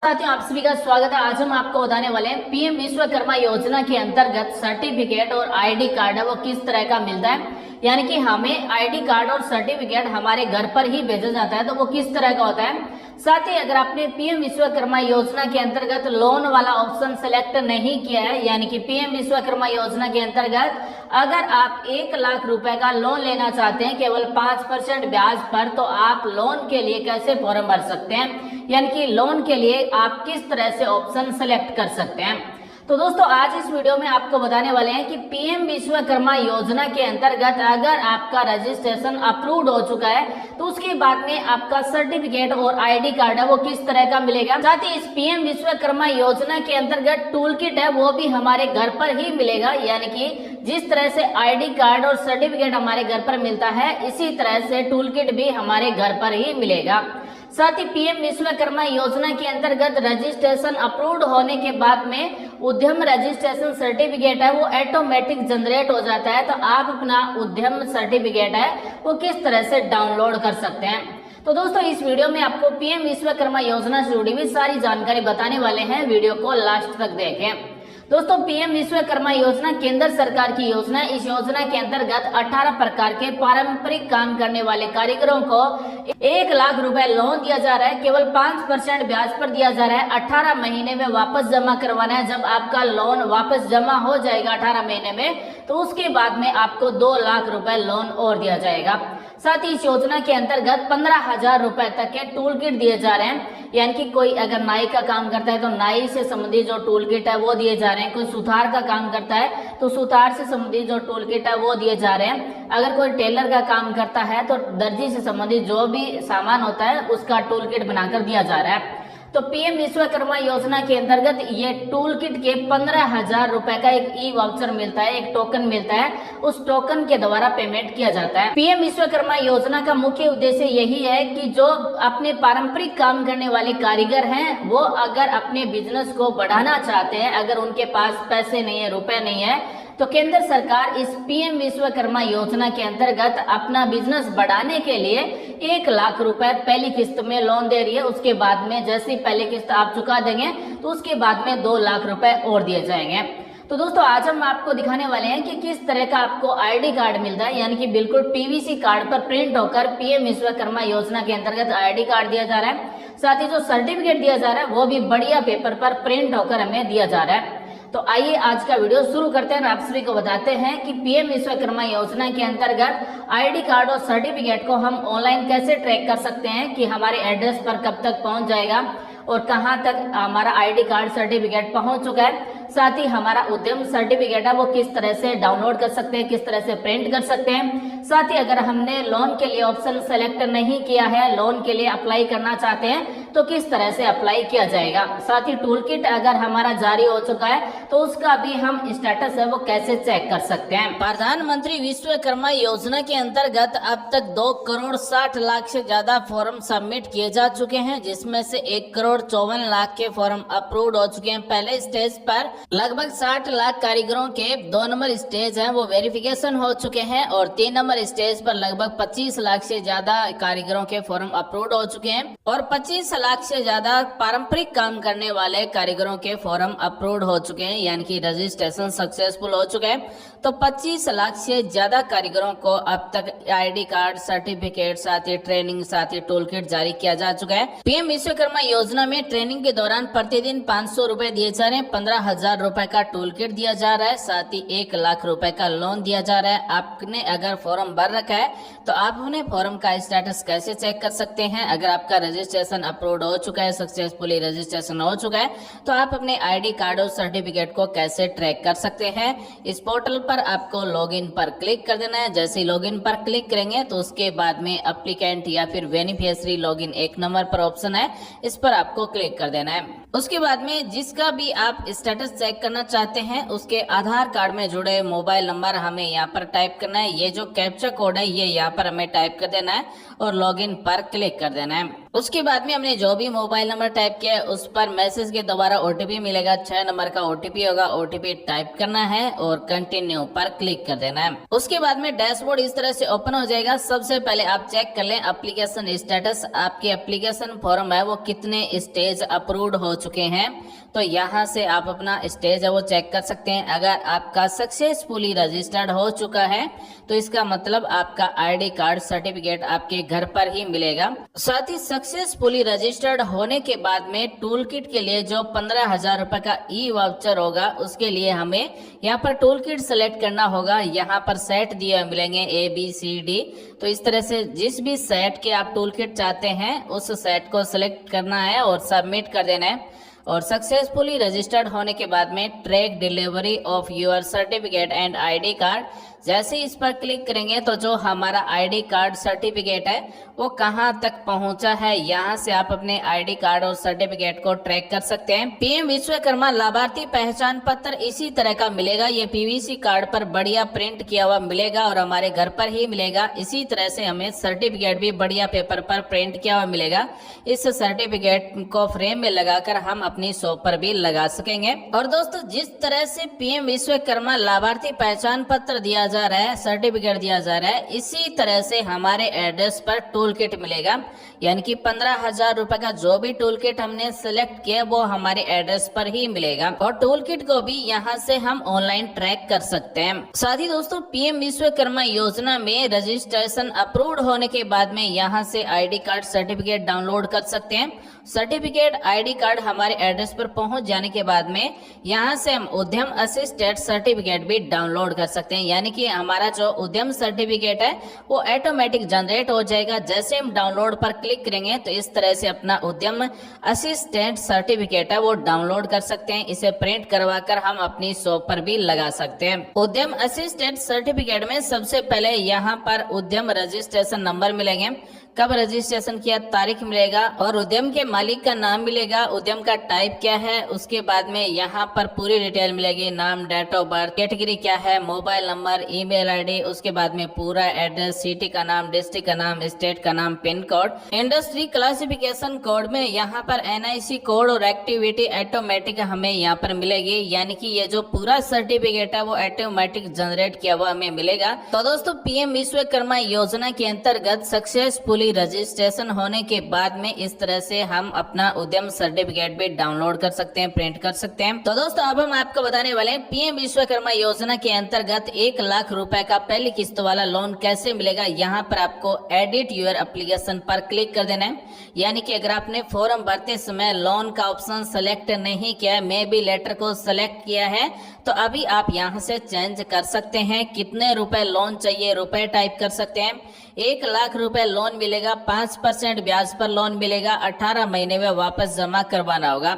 साथियों, आप सभी का स्वागत है। आज हम आपको बताने वाले हैं पीएम विश्वकर्मा योजना के अंतर्गत सर्टिफिकेट और आईडी कार्ड है वो किस तरह का मिलता है। यानी कि हमें आईडी कार्ड और सर्टिफिकेट हमारे घर पर ही भेजा जाता है, तो वो किस तरह का होता है। साथ ही अगर आपने पीएम विश्वकर्मा योजना के अंतर्गत लोन वाला ऑप्शन सेलेक्ट नहीं किया है, यानी कि पीएम विश्वकर्मा योजना के अंतर्गत अगर आप 1 लाख रुपए का लोन लेना चाहते हैं केवल 5% ब्याज पर, तो आप लोन के लिए कैसे फॉर्म भर सकते हैं, यानी कि लोन के लिए आप किस तरह से ऑप्शन सेलेक्ट कर सकते हैं। तो दोस्तों, आज इस वीडियो में आपको बताने वाले हैं कि पीएम विश्वकर्मा योजना के अंतर्गत अगर आपका रजिस्ट्रेशन अप्रूव्ड हो चुका है तो उसके बाद में आपका सर्टिफिकेट और आईडी कार्ड है वो किस तरह का मिलेगा। साथ ही इस पीएम विश्वकर्मा योजना के अंतर्गत टूल किट है वो भी हमारे घर पर ही मिलेगा, यानी कि जिस तरह से आईडी कार्ड और सर्टिफिकेट हमारे घर पर मिलता है इसी तरह से टूल किट भी हमारे घर पर ही मिलेगा। साथ ही पीएम विश्वकर्मा योजना के अंतर्गत रजिस्ट्रेशन अप्रूव्ड होने के बाद में उद्यम रजिस्ट्रेशन सर्टिफिकेट है वो ऑटोमेटिक जनरेट हो जाता है। तो आप अपना उद्यम सर्टिफिकेट है वो किस तरह से डाउनलोड कर सकते हैं। तो दोस्तों, इस वीडियो में आपको पीएम विश्वकर्मा योजना से जुड़ी हुई सारी जानकारी बताने वाले हैं, वीडियो को लास्ट तक देखें। दोस्तों, पीएम विश्वकर्मा योजना केंद्र सरकार की योजना है। इस योजना के अंतर्गत 18 प्रकार के पारंपरिक काम करने वाले कारीगरों को 1 लाख रुपए लोन दिया जा रहा है, केवल 5% ब्याज पर दिया जा रहा है। 18 महीने में वापस जमा करवाना है। जब आपका लोन वापस जमा हो जाएगा 18 महीने में, तो उसके बाद में आपको 2 लाख रुपए लोन और दिया जाएगा। साथ ही इस योजना के अंतर्गत 15,000 रुपए तक के टूल किट दिए जा रहे हैं, यानी कि कोई अगर नाई का काम करता है तो नाई से संबंधित जो टूल किट है वो दिए जा रहे हैं। कोई सुथार का काम करता है तो सुथार से संबंधित जो टूल किट है वो दिए जा रहे हैं। अगर कोई टेलर का काम करता है तो दर्जी से संबंधित जो भी सामान होता है उसका टूल किट बनाकर दिया जा रहा है। तो पीएम विश्वकर्मा योजना के अंतर्गत ये टूल किट के 15,000 रुपए का एक ई वाउचर मिलता है, एक टोकन मिलता है। उस टोकन के द्वारा पेमेंट किया जाता है। पीएम विश्वकर्मा योजना का मुख्य उद्देश्य यही है कि जो अपने पारंपरिक काम करने वाले कारीगर हैं वो अगर अपने बिजनेस को बढ़ाना चाहते हैं, अगर उनके पास पैसे नहीं है, रुपए नहीं है, तो केंद्र सरकार इस पीएम विश्वकर्मा योजना के अंतर्गत अपना बिजनेस बढ़ाने के लिए 1 लाख रुपए पहली किस्त में लोन दे रही है। उसके बाद में जैसे पहली किस्त आप चुका देंगे तो उसके बाद में 2 लाख रुपए और दिए जाएंगे। तो दोस्तों, आज हम आपको दिखाने वाले हैं कि किस तरह का आपको आईडी कार्ड मिलता है, यानी कि बिल्कुल पीवीसी कार्ड पर प्रिंट होकर पीएम विश्वकर्मा योजना के अंतर्गत आईडी कार्ड दिया जा रहा है। साथ ही जो सर्टिफिकेट दिया जा रहा है वो भी बढ़िया पेपर पर प्रिंट होकर हमें दिया जा रहा है। तो आइए आज का वीडियो शुरू करते हैं। आप सभी को बताते हैं कि पीएम विश्वकर्मा योजना के अंतर्गत आईडी कार्ड और सर्टिफिकेट को हम ऑनलाइन कैसे ट्रैक कर सकते हैं कि हमारे एड्रेस पर कब तक पहुंच जाएगा और कहां तक हमारा आईडी कार्ड सर्टिफिकेट पहुंच चुका है। साथ ही हमारा उद्यम सर्टिफिकेट है वो किस तरह से डाउनलोड कर सकते हैं, किस तरह से प्रिंट कर सकते हैं। साथ ही अगर हमने लोन के लिए ऑप्शन सेलेक्ट नहीं किया है, लोन के लिए अप्लाई करना चाहते हैं तो किस तरह से अप्लाई किया जाएगा। साथ ही टूल किट अगर हमारा जारी हो चुका है तो उसका भी हम स्टेटस है वो कैसे चेक कर सकते हैं। प्रधानमंत्री विश्वकर्मा योजना के अंतर्गत अब तक 2,60,00,000 से ज्यादा फॉर्म सबमिट किए जा चुके हैं, जिसमें से 1,54,00,000 के फॉर्म अप्रूव्ड हो चुके हैं। पहले स्टेज पर लगभग 60 लाख कारीगरों के 2 नंबर स्टेज हैं वो वेरिफिकेशन हो चुके हैं और 3 नंबर स्टेज पर लगभग 25 लाख से ज्यादा कारीगरों के फॉर्म अप्रूव्ड हो चुके हैं और 25 लाख से ज्यादा पारंपरिक काम करने वाले कारीगरों के फॉर्म अप्रूव्ड हो चुके हैं, यानी कि रजिस्ट्रेशन सक्सेसफुल हो चुके हैं। तो 25 लाख से ज्यादा कारीगरों को अब तक आईडी कार्ड, सर्टिफिकेट, साथ ही ट्रेनिंग, साथ ही टूल किट जारी किया जा चुका है। पीएम विश्वकर्मा योजना में ट्रेनिंग के दौरान प्रतिदिन 500 रुपए दिए जा रहे हैं, 15,000 रुपए का टूल किट दिया जा रहा है, साथ ही 1 लाख रुपए का लोन दिया जा रहा है। आपने अगर फॉर्म भर रखा है तो आप अपने फॉर्म का स्टेटस कैसे चेक कर सकते हैं। अगर आपका रजिस्ट्रेशन अप्रूव्ड हो चुका है, सक्सेसफुली रजिस्ट्रेशन हो चुका है, तो आप अपने आईडी कार्ड और सर्टिफिकेट को कैसे ट्रैक कर सकते हैं। इस पोर्टल पर आपको लॉगिन पर क्लिक कर देना है। जैसे ही लॉगिन पर क्लिक करेंगे तो उसके बाद में एप्लीकेंट या फिर बेनिफिशियरी लॉगिन 1 नंबर पर ऑप्शन है, इस पर आपको क्लिक कर देना है। उसके बाद में जिसका भी आप स्टेटस चेक करना चाहते हैं उसके आधार कार्ड में जुड़े मोबाइल नंबर हमें यहाँ पर टाइप करना है। ये जो कैप्चा कोड है ये यहाँ पर हमें टाइप कर देना है और लॉगिन पर क्लिक कर देना है। उसके बाद में हमने जो भी मोबाइल नंबर टाइप किया है उस पर मैसेज के द्वारा ओटीपी मिलेगा, 6 नंबर का ओटीपी होगा। ओटीपी टाइप करना है और कंटिन्यू पर क्लिक कर देना है। उसके बाद में डैशबोर्ड इस तरह से ओपन हो जाएगा। सबसे पहले आप चेक कर लें एप्लीकेशन स्टेटस, आपके एप्लीकेशन फॉर्म है वो कितने स्टेज अप्रूव्ड हो चुके हैं। तो यहाँ से आप अपना स्टेज है वो चेक कर सकते हैं। अगर आपका सक्सेसफुली रजिस्टर्ड हो चुका है तो इसका मतलब आपका आईडी कार्ड सर्टिफिकेट आपके घर पर ही मिलेगा। साथ ही सक्सेसफुली रजिस्टर्ड होने के बाद में टूल किट के लिए जो 15,000 रुपए का ई वाउचर होगा उसके लिए हमें यहाँ पर टूल किट सेलेक्ट करना होगा। यहाँ पर सेट दिए मिलेंगे ABCD, तो इस तरह से जिस भी सेट के आप टूल किट चाहते हैं उस सेट को सिलेक्ट करना है और सबमिट कर देना है। और सक्सेसफुली रजिस्टर्ड होने के बाद में track delivery of your certificate and ID card, जैसे इस पर क्लिक करेंगे तो जो हमारा आईडी कार्ड सर्टिफिकेट है वो कहां तक पहुंचा है, यहां से आप अपने आईडी कार्ड और सर्टिफिकेट को ट्रैक कर सकते हैं। पीएम विश्वकर्मा लाभार्थी पहचान पत्र इसी तरह का मिलेगा। ये पीवीसी कार्ड पर बढ़िया प्रिंट किया हुआ मिलेगा और हमारे घर पर ही मिलेगा। इसी तरह से हमें सर्टिफिकेट भी बढ़िया पेपर पर प्रिंट किया हुआ मिलेगा। इस सर्टिफिकेट को फ्रेम में लगाकर हम अपनी शॉप पर भी लगा सकेंगे। और दोस्तों जिस तरह से पीएम विश्वकर्मा लाभार्थी पहचान पत्र दिया जा रहा है, सर्टिफिकेट दिया जा रहा है, इसी तरह से हमारे एड्रेस पर टूल किट मिलेगा। यानी कि 15,000 रुपए का जो भी टूल किट हमने सेलेक्ट किया वो हमारे एड्रेस पर ही मिलेगा। और टूल किट को भी यहाँ से हम ऑनलाइन ट्रैक कर सकते हैं। साथ ही दोस्तों पीएम विश्वकर्मा योजना में रजिस्ट्रेशन अप्रूव्ड होने के बाद में यहाँ से आईडी कार्ड सर्टिफिकेट डाउनलोड कर सकते हैं। सर्टिफिकेट आईडी कार्ड हमारे एड्रेस पर पहुंच जाने के बाद में यहाँ से हम उद्यम असिस्टेड सर्टिफिकेट भी डाउनलोड कर सकते हैं। यानी कि हमारा जो उद्यम सर्टिफिकेट है वो ऑटोमेटिक जनरेट हो जाएगा। जैसे हम डाउनलोड पर क्लिक करेंगे तो इस तरह से अपना उद्यम असिस्टेंट सर्टिफिकेट है वो डाउनलोड कर सकते हैं। इसे प्रिंट करवा कर हम अपनी शॉप पर भी लगा सकते हैं। उद्यम असिस्टेंट सर्टिफिकेट में सबसे पहले यहाँ पर उद्यम रजिस्ट्रेशन नंबर मिलेंगे, कब रजिस्ट्रेशन किया तारीख मिलेगा और उद्यम के मालिक का नाम मिलेगा, उद्यम का टाइप क्या है। उसके बाद में यहाँ पर पूरी डिटेल मिलेगी, नाम, डेट ऑफ बर्थ, कैटेगरी क्या है, मोबाइल नंबर, ईमेल आईडी, उसके बाद में पूरा एड्रेस, सिटी का नाम, डिस्ट्रिक्ट का नाम, स्टेट का नाम, pin code, industry classification code में यहाँ पर NIC कोड और एक्टिविटी ऑटोमेटिक हमें यहाँ पर मिलेगी। यानी कि ये जो पूरा सर्टिफिकेट है वो ऑटोमेटिक जनरेट किया हुआ हमें मिलेगा। तो दोस्तों पीएम विश्वकर्मा योजना के अंतर्गत सक्सेसफुली रजिस्ट्रेशन होने के बाद में इस तरह से हम अपना उद्यम सर्टिफिकेट भी डाउनलोड कर सकते हैं, प्रिंट कर सकते हैं। तो दोस्तों अब हम आपको बताने वाले हैं पीएम विश्वकर्मा योजना के अंतर्गत 1 लाख रुपए का पहली किस्त वाला लोन कैसे मिलेगा। यहाँ पर आपको एडिट योर एप्लीकेशन पर क्लिक कर देना है। यानी कि अगर आपने फॉर्म भरते समय लोन का ऑप्शन सेलेक्ट नहीं किया है, मे बी लेटर को सेलेक्ट किया है, तो अभी आप यहाँ से चेंज कर सकते हैं। कितने रुपए लोन चाहिए रुपए टाइप कर सकते हैं। 1 लाख रुपए लोन मिलेगा, 5% ब्याज पर लोन मिलेगा, 18 महीने में वापस जमा करवाना होगा।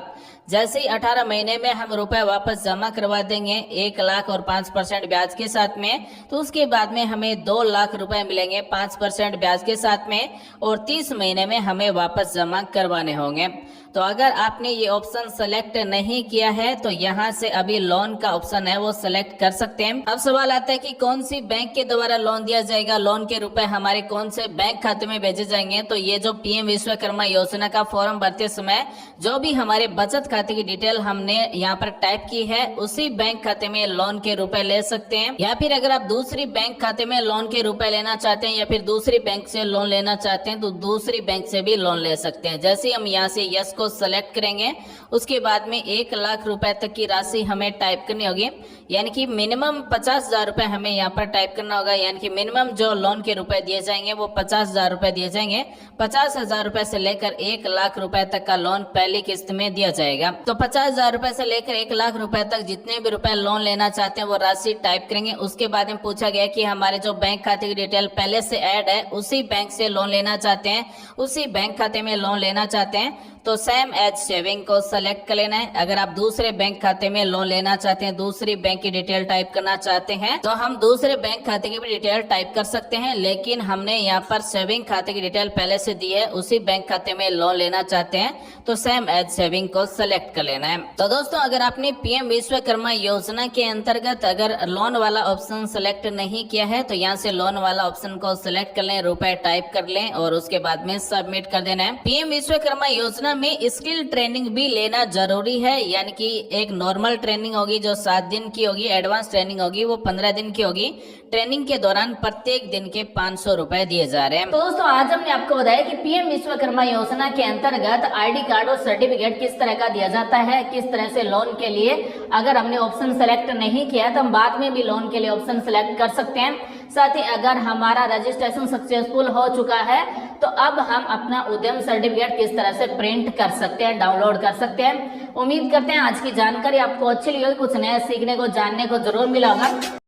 जैसे ही 18 महीने में हम रुपए वापस जमा करवा देंगे 1 लाख और 5% ब्याज के साथ में, तो उसके बाद में हमें 2 लाख रुपए मिलेंगे 5% ब्याज के साथ में और 30 महीने में हमें वापस जमा करवाने होंगे। तो अगर आपने ये ऑप्शन सेलेक्ट नहीं किया है तो यहाँ से अभी लोन का ऑप्शन है वो सेलेक्ट कर सकते हैं। अब सवाल आता है कि कौन सी बैंक के द्वारा लोन दिया जाएगा, लोन के रुपए हमारे कौन से बैंक खाते में भेजे जाएंगे। तो ये जो पीएम विश्वकर्मा योजना का फॉर्म भरते समय जो भी हमारे बचत खाते की डिटेल हमने यहाँ पर टाइप की है उसी बैंक खाते में लोन के रुपए ले सकते हैं। या फिर अगर आप दूसरी बैंक खाते में लोन के रुपए लेना चाहते हैं या फिर दूसरी बैंक से लोन लेना चाहते हैं तो दूसरी बैंक से भी लोन ले सकते हैं। जैसे हम यहाँ से यस को सेलेक्ट करेंगे उसके बाद में 1 लाख रुपए तक की राशि हमें टाइप करनी होगी। यानी कि मिनिमम 50,000 रुपए हमें यहाँ पर टाइप करना होगा। यानी कि मिनिमम जो लोन के रुपए दिए जाएंगे वो 50,000 रुपए दिए जाएंगे। 50,000 रुपए से लेकर 1 लाख रुपए तक का लोन पहली किस्त में दिया जाएगा। तो 50,000 रुपए से लेकर 1 लाख रुपए तक जितने भी रुपए लोन लेना चाहते हैं वो राशि टाइप करेंगे। उसके बाद में पूछा गया कि हमारे जो बैंक खाते की डिटेल पहले से ऐड है उसी बैंक से लोन लेना चाहते हैं, उसी बैंक खाते में लोन लेना चाहते हैं, तो सेम एज सेविंग को सेलेक्ट कर लेना है। अगर आप दूसरे बैंक खाते में लोन लेना चाहते हैं, दूसरी बैंक की डिटेल टाइप करना चाहते हैं, तो हम दूसरे बैंक खाते की भी डिटेल टाइप कर सकते हैं, लेकिन हमने यहाँ पर सेविंग खाते की डिटेल पहले से दी है, उसी बैंक खाते में लोन लेना चाहते हैं तो सेम एज सेविंग को सेलेक्ट कर लेना है। तो दोस्तों, अगर आपने पीएम विश्वकर्मा योजना के अंतर्गत अगर लोन वाला ऑप्शन सेलेक्ट नहीं किया है तो यहाँ से लोन वाला ऑप्शन को सिलेक्ट कर लें, रुपए टाइप कर लें और उसके बाद में सबमिट कर देना है। पीएम विश्वकर्मा योजना में स्किल ट्रेनिंग भी लेना जरूरी है, यानी कि एक नॉर्मल ट्रेनिंग होगी जो 7 दिन की होगी, एडवांस ट्रेनिंग होगी वो 15 दिन की होगी। ट्रेनिंग के दौरान प्रत्येक दिन के 500 रुपए दिए जा रहे हैं। तो दोस्तों, आज हमने आपको बताया कि पीएम विश्वकर्मा योजना के अंतर्गत आईडी कार्ड और सर्टिफिकेट किस तरह का दिया जाता है, किस तरह से लोन के लिए अगर हमने ऑप्शन सेलेक्ट नहीं किया तो हम बाद में भी लोन के लिए ऑप्शन सेलेक्ट कर सकते हैं। साथ ही अगर हमारा रजिस्ट्रेशन सक्सेसफुल हो चुका है तो अब हम अपना उद्यम सर्टिफिकेट किस तरह से प्रिंट कर सकते हैं, डाउनलोड कर सकते हैं। उम्मीद करते हैं आज की जानकारी आपको अच्छी लगी, कुछ नया सीखने को जानने को जरूर मिला होगा।